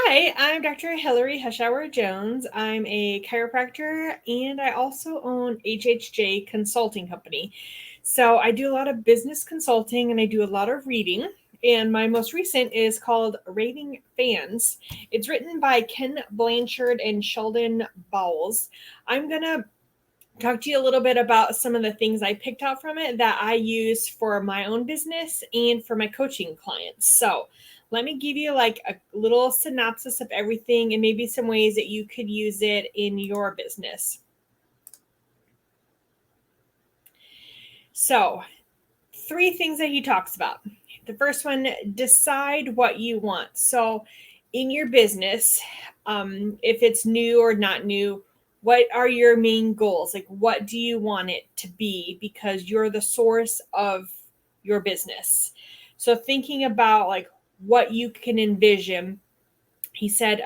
Hi, I'm Dr. Hillary Hushower Jones. I'm a chiropractor and I also own HHJ Consulting Company. So I do a lot of business consulting and I do a lot of reading. And my most recent is called Raving Fans. It's written by Ken Blanchard and Sheldon Bowles. I'm going to talk to you a little bit about some of the things I picked out from it that I use for my own business and for my coaching clients. So let me give you like a little synopsis of everything and maybe some ways that you could use it in your business. So 3 things that he talks about. The first one, decide what you want. So in your business, if it's new or not new, what are your main goals? Like, what do you want it to be? Because you're the source of your business. So thinking about like what you can envision, he said,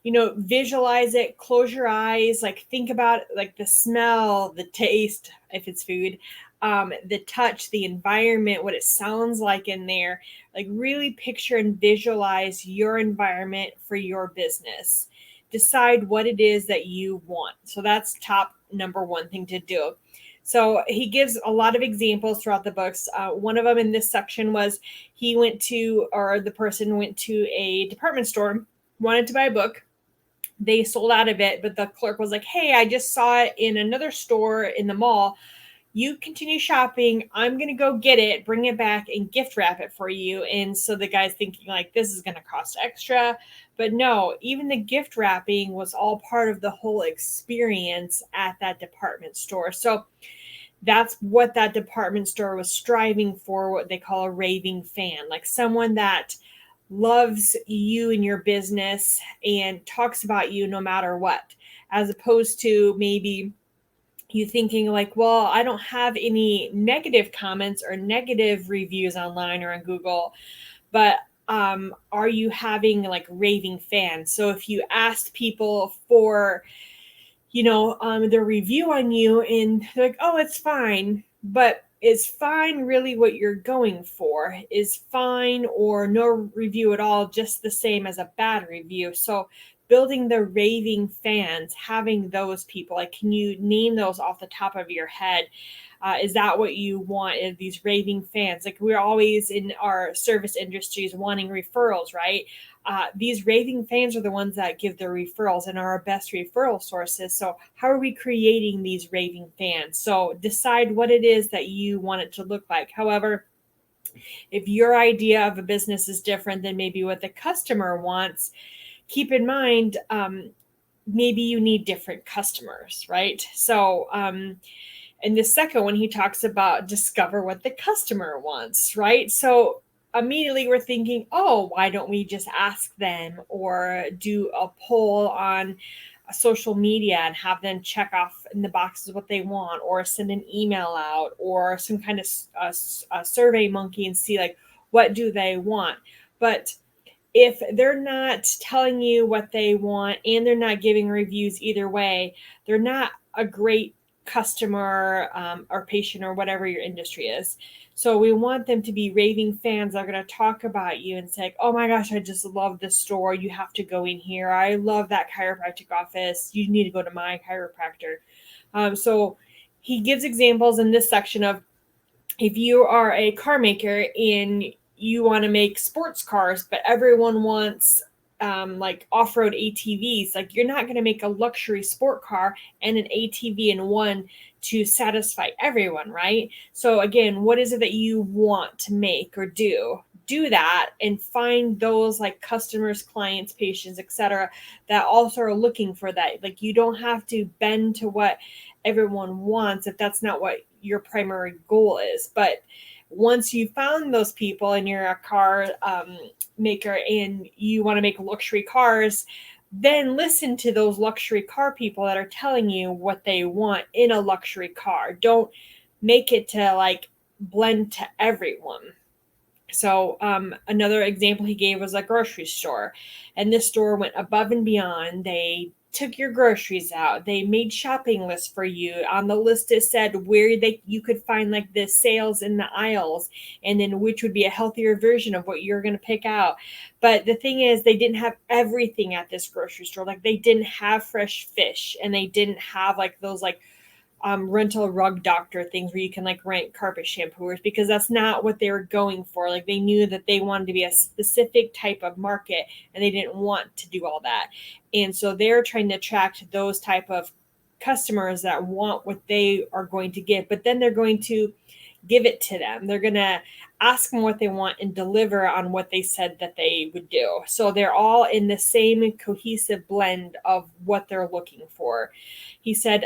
visualize it, close your eyes, like think about like the smell, the taste, if it's food, the touch, the environment, what it sounds like in there. Like really picture and visualize your environment for your business. Decide what it is that you want. So that's top number one thing to do. So he gives a lot of examples throughout the books. One of them in this section was the person went to a department store, wanted to buy a book. They sold out of it, but the clerk was like, "Hey, I just saw it in another store in the mall. You continue shopping. I'm going to go get it, bring it back, and gift wrap it for you." And so the guy's thinking, like, this is going to cost extra. But no, even the gift wrapping was all part of the whole experience at that department store. So that's what that department store was striving for, what they call a raving fan, like someone that loves you and your business and talks about you no matter what, as opposed to maybe you thinking like, well, I don't have any negative comments or negative reviews online or on Google, but are you having like raving fans? So if you asked people for their review on you and they're like, oh, it's fine. But is fine really what you're going for? Is fine or no review at all just the same as a bad review? So building the raving fans, having those people, like, can you name those off the top of your head? Is that what you want? Is these raving fans? Like, we're always in our service industries wanting referrals, right? These raving fans are the ones that give the referrals and are our best referral sources. So how are we creating these raving fans? So decide what it is that you want it to look like. However, if your idea of a business is different than maybe what the customer wants, keep in mind, maybe you need different customers, right? So, and the second one, he talks about discover what the customer wants, right? So immediately we're thinking, oh, why don't we just ask them or do a poll on social media and have them check off in the boxes what they want, or send an email out, or some kind of survey monkey and see like what do they want. But if they're not telling you what they want and they're not giving reviews either way, they're not a great customer or patient or whatever your industry is. So we want them to be raving fans that are going to talk about you and say, oh my gosh, I just love this store. You have to go in here. I love that chiropractic office. You need to go to my chiropractor. So he gives examples in this section of, if you are a car maker and you want to make sports cars, but everyone wants like off-road ATVs, like you're not going to make a luxury sport car and an ATV in one to satisfy everyone, right? So again, what is it that you want to make or do? Do that and find those like customers, clients, patients, etc., that also are looking for that. Like, you don't have to bend to what everyone wants if that's not what your primary goal is. But once you found those people and you're a car maker and you want to make luxury cars, then listen to those luxury car people that are telling you what they want in a luxury car. Don't make it to like blend to everyone. So another example he gave was a grocery store, and this store went above and beyond. They took your groceries out. They made shopping lists for you. On the list it said where you could find like the sales in the aisles, and then which would be a healthier version of what you're going to pick out. But the thing is, they didn't have everything at this grocery store. Like they didn't have fresh fish, and they didn't have like those like rental rug doctor things where you can like rent carpet shampooers, because that's not what they were going for. Like they knew that they wanted to be a specific type of market, and they didn't want to do all that. And so they're trying to attract those type of customers that want what they are going to get, but then they're going to give it to them. They're going to ask them what they want and deliver on what they said that they would do. So they're all in the same cohesive blend of what they're looking for. He said,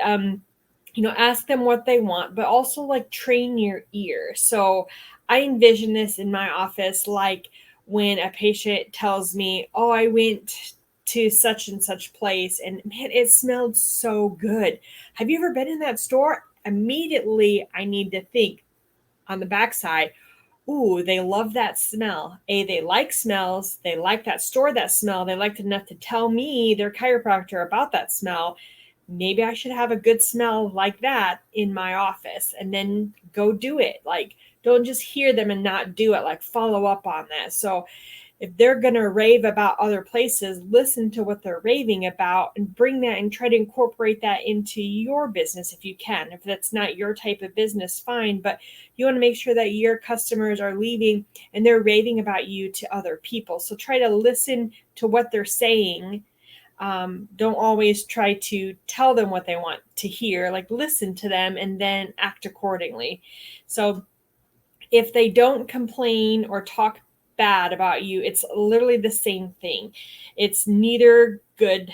ask them what they want, but also like train your ear. So I envision this in my office, like when a patient tells me, oh, I went to such and such place and man, it smelled so good. Have you ever been in that store? Immediately, I need to think on the backside, ooh, they love that smell. They like smells. They like that store, that smell. They liked enough to tell me, their chiropractor, about that smell. Maybe I should have a good smell like that in my office, and then go do it. Like, don't just hear them and not do it. Like, follow up on that. So if they're going to rave about other places, listen to what they're raving about and bring that and try to incorporate that into your business if you can. If that's not your type of business, fine. But you want to make sure that your customers are leaving and they're raving about you to other people. So try to listen to what they're saying. Don't always try to tell them what they want to hear. Like, listen to them and then act accordingly. So if they don't complain or talk bad about you, it's literally the same thing. It's neither good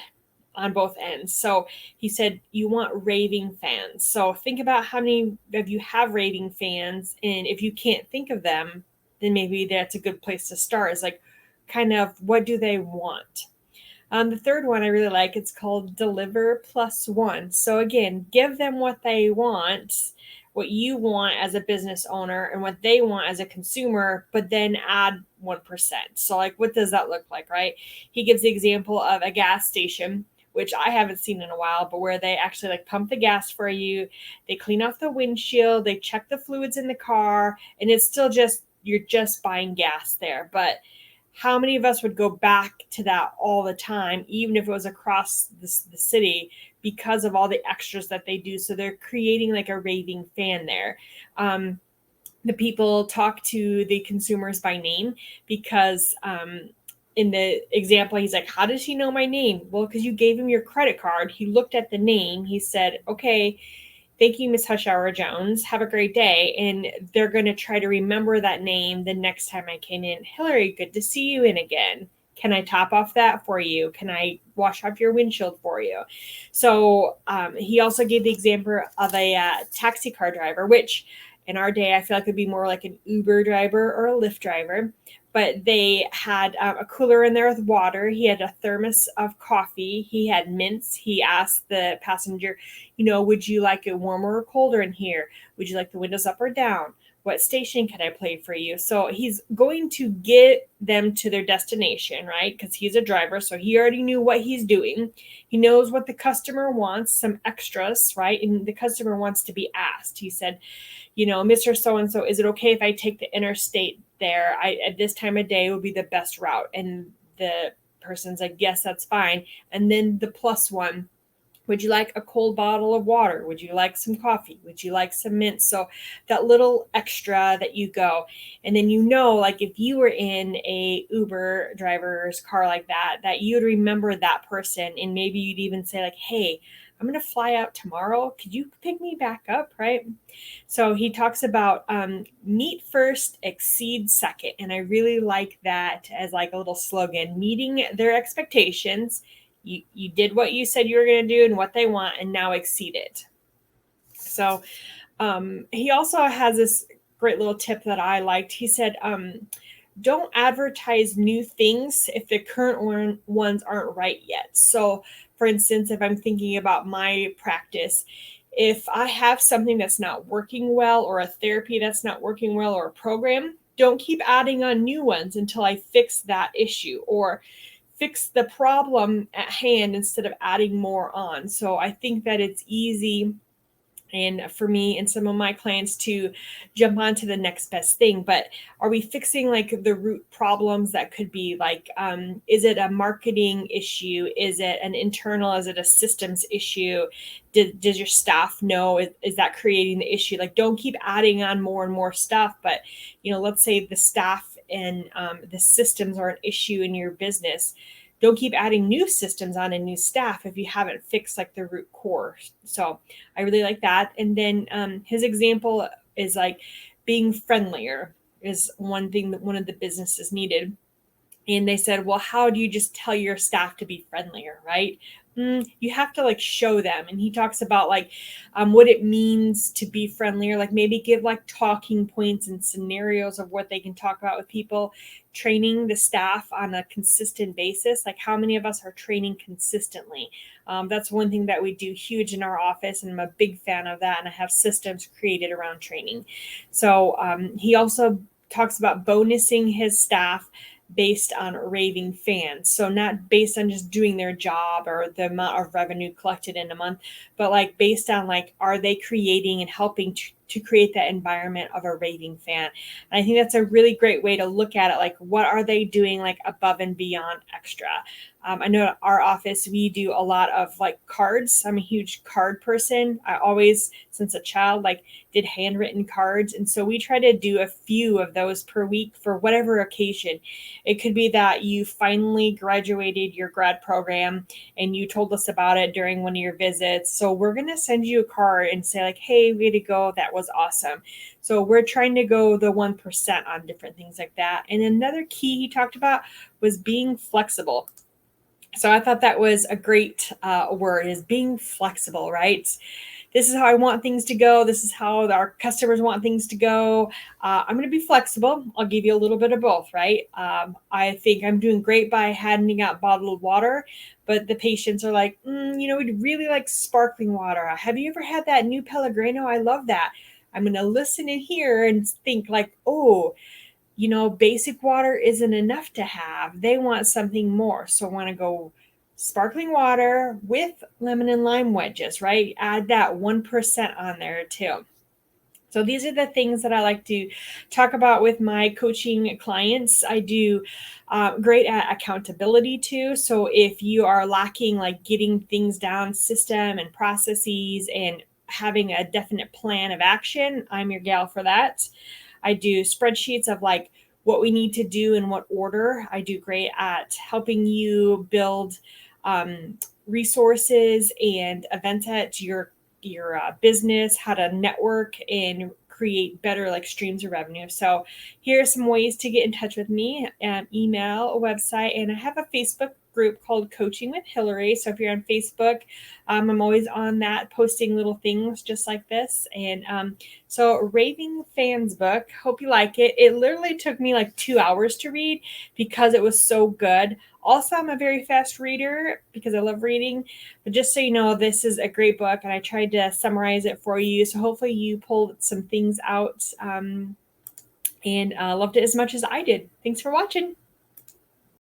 on both ends. So he said, you want raving fans. So think about how many of you have raving fans. And if you can't think of them, then maybe that's a good place to start. Is like, kind of, what do they want? The third one I really like, it's called Deliver Plus One. So again, give them what they want, what you want as a business owner and what they want as a consumer, but then add 1%. So like, what does that look like, right? He gives the example of a gas station, which I haven't seen in a while, but where they actually like pump the gas for you. They clean off the windshield, they check the fluids in the car, and it's still just, you're just buying gas there. But how many of us would go back to that all the time, even if it was across the city, because of all the extras that they do? So they're creating like a raving fan there. The people talk to the consumers by name because in the example, he's like, how does he know my name? Well, because you gave him your credit card. He looked at the name. He said, okay, thank you, Miss Hushower Jones. Have a great day. And they're going to try to remember that name the next time I came in. Hillary, good to see you in again. Can I top off that for you? Can I wash off your windshield for you? So he also gave the example of a taxi car driver, which in our day, I feel like it'd be more like an Uber driver or a Lyft driver. But they had a cooler in there with water. He had a thermos of coffee. He had mints. He asked the passenger, would you like it warmer or colder in here? Would you like the windows up or down? What station can I play for you? So he's going to get them to their destination, right? Because he's a driver, so he already knew what he's doing. He knows what the customer wants, some extras, right? And the customer wants to be asked. He said, Mr. So-and-so, is it okay if I take the interstate there? At this time of day would be the best route. And the person's like, yes, that's fine. And then the plus one, would you like a cold bottle of water? Would you like some coffee? Would you like some mint? So that little extra that you go. And then, like if you were in a Uber driver's car like that you'd remember that person. And maybe you'd even say like, hey, I'm going to fly out tomorrow. Could you pick me back up? Right. So he talks about meet first, exceed second. And I really like that as like a little slogan, meeting their expectations. You did what you said you were going to do and what they want, and now exceed it. So he also has this great little tip that I liked. He said, don't advertise new things if the current ones aren't right yet. So for instance, if I'm thinking about my practice, if I have something that's not working well, or a therapy that's not working well, or a program, don't keep adding on new ones until I fix that issue. Or fix the problem at hand instead of adding more on. So I think that it's easy, and for me and some of my clients, to jump on to the next best thing. But are we fixing like the root problems? That could be like, is it a marketing issue? Is it an internal? Is it a systems issue? Does your staff know? Is that creating the issue? Like, don't keep adding on more and more stuff. But, let's say the staff and the systems are an issue in your business. Don't keep adding new systems on and new staff if you haven't fixed like the root core. So I really like that. And then his example is like being friendlier is one thing that one of the businesses needed. And they said, well, how do you just tell your staff to be friendlier, right? You have to like show them. And he talks about like what it means to be friendlier, like maybe give like talking points and scenarios of what they can talk about with people, training the staff on a consistent basis. Like, how many of us are training consistently? That's one thing that we do huge in our office, and I'm a big fan of that. And I have systems created around training. So he also talks about bonusing his staff based on raving fans. So not based on just doing their job or the amount of revenue collected in a month, but like based on like, are they creating and helping to create that environment of a raving fan? And I think that's a really great way to look at it. Like, what are they doing like above and beyond extra? I know at our office, we do a lot of like cards. I'm a huge card person. I always, since a child, like did handwritten cards. And so we try to do a few of those per week for whatever occasion. It could be that you finally graduated your grad program and you told us about it during one of your visits. So we're going to send you a card and say like, hey, way to go. That was awesome. So we're trying to go the 1% on different things like that. And another key he talked about was being flexible. So I thought that was a great word, is being flexible, right? This is how I want things to go. This is how our customers want things to go. I'm going to be flexible. I'll give you a little bit of both, right? I think I'm doing great by handing out bottled water, but the patients are like, we'd really like sparkling water. Have you ever had that new Pellegrino? I love that. I'm going to listen in here and think like, oh, basic water isn't enough to have. They want something more. So I want to go sparkling water with lemon and lime wedges, right? Add that 1% on there too. So these are the things that I like to talk about with my coaching clients. I do great at accountability too. So if you are lacking like getting things down, system and processes, and having a definite plan of action, I'm your gal for that. I do spreadsheets of like what we need to do in what order. I do great at helping you build resources and events at your business, how to network and create better like streams of revenue. So here are some ways to get in touch with me: email, a website, and I have a Facebook group called Coaching with Hillary. So if you're on Facebook, I'm always on that, posting little things just like this. And so Raving Fans book, hope you like it. It literally took me like 2 hours to read because it was so good. Also, I'm a very fast reader because I love reading. But just so you know, this is a great book, and I tried to summarize it for you. So hopefully you pulled some things out and loved it as much as I did. Thanks for watching.